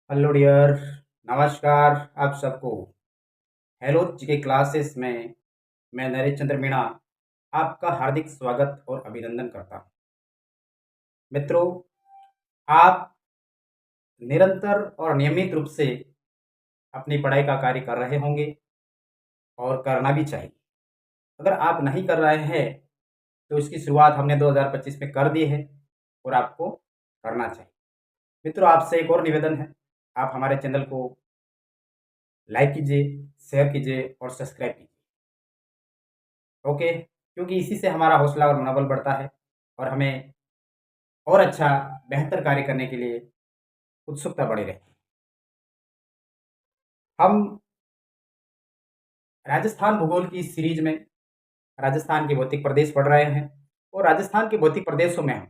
Hello dear. नमस्कार आप सबको। हेलो जी के क्लासेस में मैं नरेश चंद्र मीणा आपका हार्दिक स्वागत और अभिनंदन करता हूँ। मित्रों, आप निरंतर और नियमित रूप से अपनी पढ़ाई का कार्य कर रहे होंगे और करना भी चाहिए। अगर आप नहीं कर रहे हैं तो इसकी शुरुआत हमने 2025 में कर दी है और आपको करना चाहिए। मित्रों, आपसे एक और निवेदन है, आप हमारे चैनल को लाइक कीजिए, शेयर कीजिए और सब्सक्राइब कीजिए। ओके, क्योंकि इसी से हमारा हौसला और मनोबल बढ़ता है और हमें और अच्छा बेहतर कार्य करने के लिए उत्सुकता बढ़ी रहती है। हम राजस्थान भूगोल की इस सीरीज में राजस्थान के भौतिक प्रदेश पढ़ रहे हैं और राजस्थान के भौतिक प्रदेशों में हम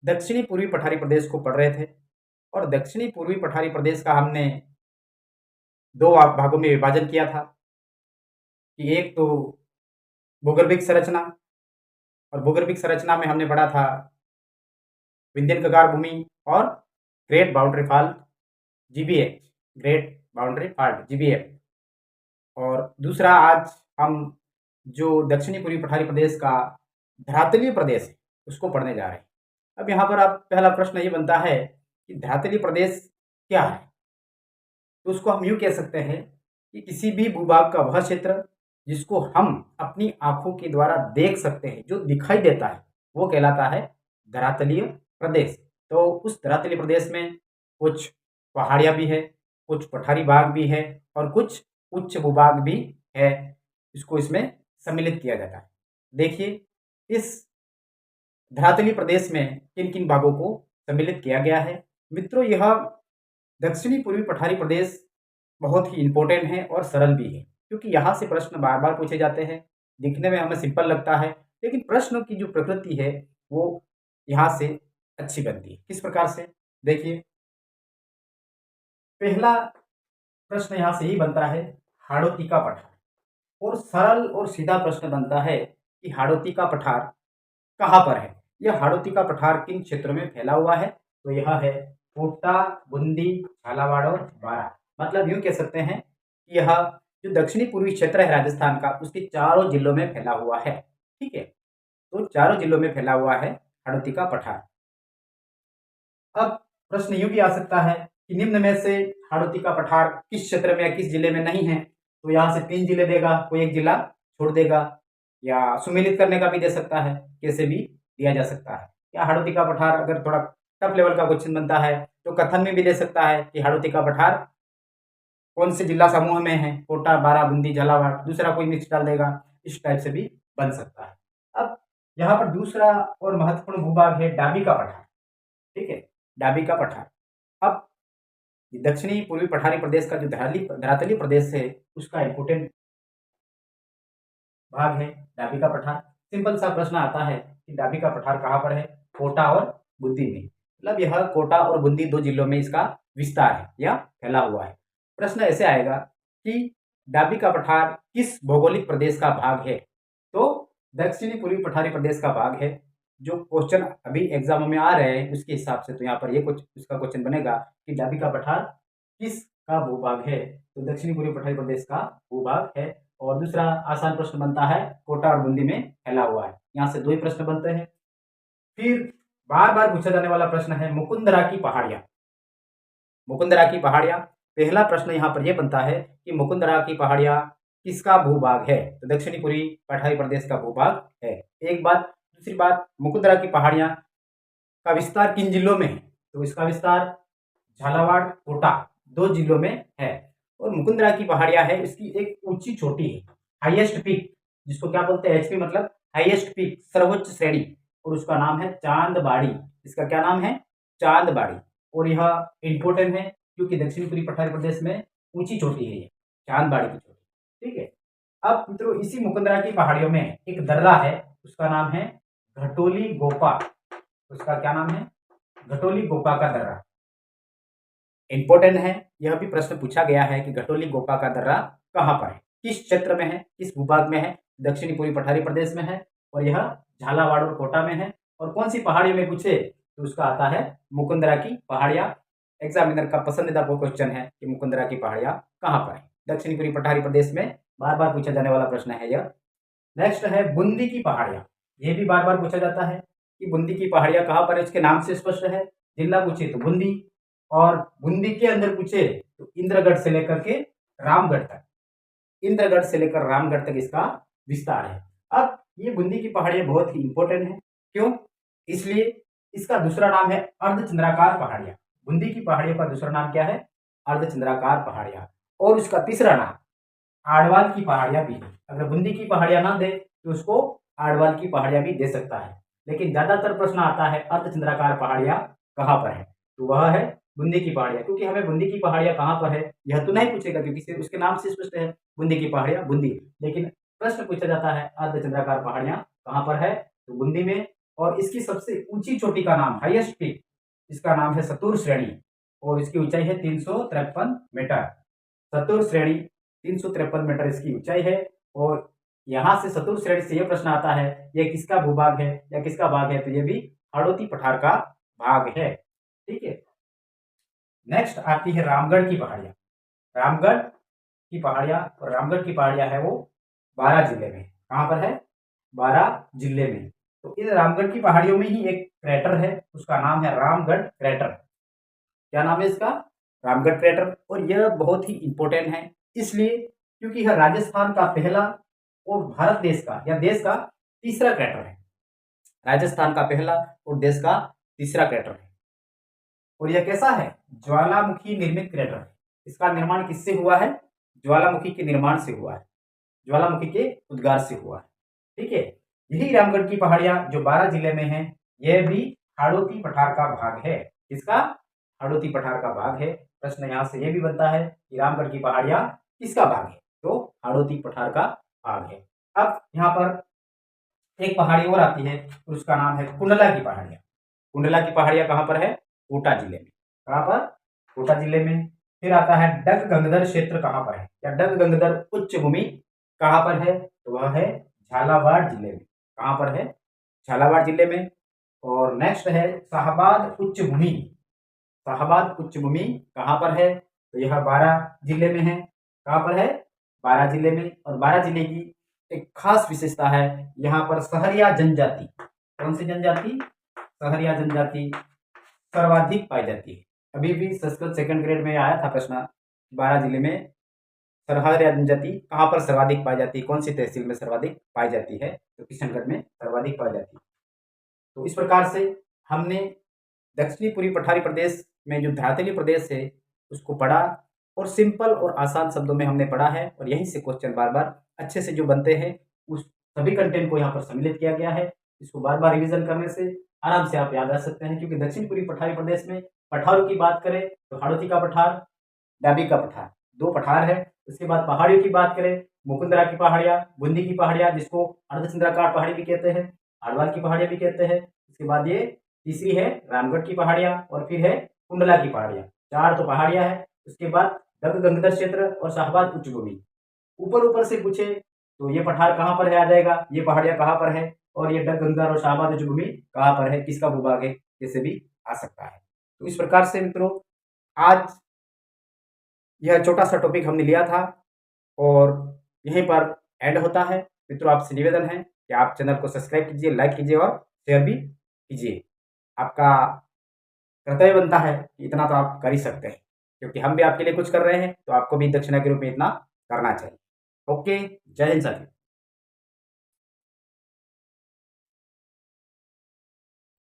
दक्षिणी पूर्वी पठारी प्रदेश को पढ़ रहे थे और दक्षिणी पूर्वी पठारी प्रदेश का हमने दो भागों में विभाजन किया था कि एक तो भूगर्भिक संरचना, और भूगर्भिक संरचना में हमने पढ़ा था विंध्यन कगार भूमि और great boundary fault GBH, great boundary fault GBF. और दूसरा आज हम जो दक्षिणी पूर्वी पठारी प्रदेश का धरातलीय प्रदेश है उसको पढ़ने जा रहे हैं। अब यहाँ पर आप पहला प्रश्न ये बनता है कि धरातलीय प्रदेश क्या है। तो उसको हम यूँ कह सकते हैं कि किसी भी भूभाग का वह क्षेत्र जिसको हम अपनी आंखों के द्वारा देख सकते हैं, जो दिखाई देता है, वो कहलाता है धरातलीय प्रदेश। तो उस धरातलीय प्रदेश में कुछ पहाड़ियाँ भी है, कुछ पठारी भाग भी है और कुछ उच्च भूभाग भी है। इसको इसमें सम्मिलित किया जाता है। देखिए, इस धरातलीय प्रदेश में किन किन भागों को सम्मिलित किया गया है। मित्रों, यह दक्षिणी पूर्वी पठारी प्रदेश बहुत ही इम्पोर्टेंट है और सरल भी है, क्योंकि यहाँ से प्रश्न बार बार पूछे जाते हैं। दिखने में हमें सिंपल लगता है, लेकिन प्रश्नों की जो प्रकृति है वो यहाँ से अच्छी बनती है। किस प्रकार से, देखिए, पहला प्रश्न यहाँ से ही बनता है हाड़ौती का पठार, और सरल और सीधा प्रश्न बनता है कि हाड़ौती का पठार कहाँ पर है। यह हाड़ौती का पठार किन क्षेत्रों में फैला हुआ है। तो यह है कोटा, बूंदी, झालावाड़ और बारां। मतलब यूं कह सकते हैं कि यह जो दक्षिणी पूर्वी क्षेत्र है राजस्थान का, उसके चारों जिलों में फैला हुआ है। ठीक है, तो चारों जिलों में फैला हुआ है हाड़ौती का पठार। अब प्रश्न यूं भी आ सकता है कि निम्न में से हाड़ौती का पठार किस क्षेत्र में या किस जिले में नहीं है। तो यहाँ से 3 जिले देगा, कोई एक जिला छोड़ देगा, या सुमेलित करने का भी दे सकता है, कैसे भी दिया जा सकता है। या हाड़ौती का पठार अगर थोड़ा टफ लेवल का क्वेश्चन बनता है तो कथन में भी दे सकता है कि हाड़ौती का पठार कौन से जिला समूह में है, कोटा, बारां, बूंदी, झालावाड़, दूसरा कोई मिक्स डाल देगा। इस टाइप से भी बन सकता है। अब यहाँ पर दूसरा और महत्वपूर्ण भूभाग है डाबी का पठार। ठीक है, डाबी का पठार। अब दक्षिणी पूर्वी पठारी प्रदेश का जो धरातलीय प्रदेश है उसका इम्पोर्टेंट भाग है डाबी का पठार। सिंपल सा प्रश्न आता है कि डाबी का पठार कहाँ पर है। कोटा और बूंदी में। मतलब यह कोटा और बूंदी 2 जिलों में इसका विस्तार है या फैला हुआ है। प्रश्न ऐसे आएगा कि डाबी का पठार किस भौगोलिक प्रदेश का भाग है। तो दक्षिणी पूर्वी पठारी प्रदेश का भाग है। जो क्वेश्चन अभी एग्जाम में आ रहे हैं उसके हिसाब से तो यहाँ पर ये कुछ इसका क्वेश्चन बनेगा कि डाबी का पठार किस का भूभाग है। तो दक्षिणी पूर्वी पठारी प्रदेश का भूभाग है। और दूसरा आसान प्रश्न बनता है कोटा और बूंदी में फैला हुआ है। यहाँ से 2 ही प्रश्न बनते हैं। फिर बार बार पूछा जाने वाला प्रश्न है मुकुंदरा की पहाड़ियां। मुकुंदरा की पहाड़ियां, पहला प्रश्न यहाँ पर यह बनता है कि मुकुंदरा की पहाड़ियां किसका भूभाग है। तो दक्षिणी पूर्वी पठारी प्रदेश का भूभाग है, एक बात। दूसरी बात, मुकुंदरा की पहाड़ियां का विस्तार किन जिलों में है। तो इसका विस्तार झालावाड़, कोटा 2 जिलों में है। और मुकुंदरा की पहाड़ियां है, इसकी एक ऊंची चोटी है, हाईएस्ट पीक, जिसको क्या बोलते हैं, एचपी मतलब हाईएस्ट पीक, सर्वोच्च श्रेणी, और उसका नाम है चांदबाड़ी। इसका क्या नाम है, चांदबाड़ी। और यह इंपोर्टेंट है क्योंकि दक्षिण पूर्वी पठारी प्रदेश में ऊंची चोटी है ये चांदबाड़ी की चोटी। ठीक है, अब मित्रों इसी मुकुंदरा की पहाड़ियों में एक दर्रा है, उसका नाम है घटोली गोपा। उसका क्या नाम है, घटोली गोपा का दर्रा। इंपॉर्टेंट है, यह भी प्रश्न पूछा गया है कि घटोली गोपा का दर्रा कहाँ पर है, किस क्षेत्र में है, किस भूभाग में है। दक्षिणी पूर्वी पठारी प्रदेश में है और यह झालावाड़ और कोटा में है। और कौन सी पहाड़ी में पूछे तो उसका आता है मुकुंदरा की पहाड़ियां। एग्जामिनर का पसंदीदा वो क्वेश्चन है कि मुकुंदरा की पहाड़ियां कहाँ पर है। दक्षिणी पूर्वी पठारी प्रदेश में बार बार पूछा जाने वाला प्रश्न है यह। नेक्स्ट है बूंदी की पहाड़ियां। ये भी बार बार पूछा जाता है कि बूंदी की पहाड़ियां कहाँ पर है, इसके नाम से स्पष्ट है। जिला पूछे तो बूंदी, और बूंदी के अंदर पूछे तो इंद्रगढ़ से लेकर के रामगढ़ तक, इंद्रगढ़ से लेकर रामगढ़ तक इसका विस्तार है। अब ये बूंदी की पहाड़ियां बहुत ही इंपॉर्टेंट है। क्यों? इसलिए इसका दूसरा नाम है अर्धचंद्राकार पहाड़ियां। बूंदी की पहाड़ियों का दूसरा नाम क्या है? अर्धचंद्राकार पहाड़ियां। और उसका तीसरा नाम आड़वाल की पहाड़ियां भी है। अगर बूंदी की पहाड़ियां ना दे तो उसको आड़वाल की पहाड़ियां भी दे सकता है, लेकिन ज्यादातर प्रश्न आता है अर्धचंद्राकार पहाड़ियां कहाँ पर है, तो वह है बूंदी की पहाड़ियां। क्योंकि हमें बूंदी की पहाड़ियां कहाँ पर है यह तो नहीं पूछेगा, क्योंकि उसके नाम से स्पष्ट है बूंदी की पहाड़ियां बूंदी। लेकिन प्रश्न पूछा जाता है अर्धचंद्राकार पहाड़ियां कहाँ पर है, तो बूंदी में। और इसकी सबसे ऊंची चोटी का नाम, हाईएस्ट पीक, इसका नाम है सतुर श्रेणी, और इसकी ऊंचाई है 353 मीटर। सतुर श्रेणी 353 मीटर इसकी ऊंचाई है। और यहां से सतुर श्रेणी से यह प्रश्न आता है यह किसका भूभाग है या किसका भाग है, तो यह भी हाड़ौती पठार का भाग है। ठीक है। नेक्स्ट आती है रामगढ़ की पहाड़ियां। रामगढ़ की पहाड़ियां, और रामगढ़ की पहाड़ियां है वो बारां जिले में। कहां पर है? बारां जिले में। तो इन रामगढ़ की पहाड़ियों में ही एक क्रेटर है, उसका नाम है रामगढ़ क्रेटर। क्या नाम है इसका? रामगढ़ क्रेटर। और यह बहुत ही इंपॉर्टेंट है इसलिए क्योंकि यह राजस्थान का पहला और भारत देश का या देश का तीसरा क्रेटर है। राजस्थान का पहला और देश का तीसरा क्रेटर है। और यह कैसा है? ज्वालामुखी निर्मित क्रेटर है। इसका निर्माण किससे हुआ है? ज्वालामुखी के निर्माण से हुआ है, ज्वालामुखी के उद्गार से हुआ है। ठीक है। यही रामगढ़ की पहाड़ियां जो बारां जिले में है, यह भी हाड़ौती पठार का भाग है। किसका? हाड़ौती पठार का भाग है। प्रश्न यहां से यह भी बनता है कि रामगढ़ की पहाड़ियां किसका भाग है, तो हाड़ौती पठार का भाग है। अब यहाँ पर एक पहाड़ी और आती है, तो उसका नाम है कुंडला की पहाड़ियां। कुंडला की पहाड़ियां कहाँ पर है? कोटा जिले में। कहाँ पर? कोटा जिले में। फिर आता है डग गंगदर क्षेत्र कहाँ पर है, या डग गंगदर उच्च भूमि कहाँ पर है, तो वह है झालावाड़ जिले में। कहाँ पर है? झालावाड़ जिले में। और नेक्स्ट है शाहबाद उच्च भूमि। शाहबाद उच्च भूमि कहाँ पर है, तो यह बारां जिले में है। कहाँ पर है? बारां जिले में। और बारां जिले की एक खास विशेषता है, यहाँ पर सहरिया जनजाति, कौन सी जनजाति? सहरिया जनजाति सर्वाधिक पाई जाती है। अभी भी संस्कृत सेकंड ग्रेड में आया था प्रश्न, बारां जिले में सहरिया जनजाति कहाँ पर सर्वाधिक पाई जाती है, कौन सी तहसील में सर्वाधिक पाई जाती है, तो किशनगढ़ में सर्वाधिक पाई जाती है। तो इस प्रकार से हमने दक्षिणी पूर्वी पठारी प्रदेश में जो धातली प्रदेश है उसको पढ़ा, और सिंपल और आसान शब्दों में हमने पढ़ा है। और यहीं से क्वेश्चन बार बार अच्छे से जो बनते हैं उस सभी कंटेंट को यहाँ पर सम्मिलित किया गया है। इसको बार बार रिविजन करने से आराम से आप याद रख सकते हैं। क्योंकि दक्षिण पूर्वी पठारी प्रदेश में पठारों की बात करें तो हाड़ौती का पठार, डाबी का पठार, दो पठार है। उसके बाद पहाड़ियों की बात करें, मुकुंदरा की पहाड़ियां, बूंदी की पहाड़ियां जिसको अर्धचंद्राकार पहाड़ी भी कहते हैं, आड़वाल की पहाड़ियां भी कहते हैं। उसके बाद ये तीसरी है रामगढ़ की पहाड़ियां, और फिर है कुंडला की पहाड़ियां। चार तो पहाड़ियां है। उसके बाद डग गंगदर क्षेत्र और शाहबाद उच्च भूमि। ऊपर ऊपर से पूछे तो ये पठार कहाँ पर है आ जाएगा, ये पहाड़ियां कहाँ पर है, और ये डग गंगदर और शाहबाद उच्च भूमि कहाँ पर है, किसका भूभाग है, जैसे भी आ सकता है। तो इस प्रकार से मित्रों आज यह छोटा सा टॉपिक हमने लिया था, और यहीं पर एंड होता है। मित्रों आपसे निवेदन है कि आप चैनल को सब्सक्राइब कीजिए, लाइक कीजिए और शेयर भी कीजिए। आपका कर्तव्य बनता है कि इतना तो आप कर ही सकते हैं, क्योंकि हम भी आपके लिए कुछ कर रहे हैं, तो आपको भी दक्षिणा के रूप में इतना करना चाहिए। ओके, जय हिंद साथियों।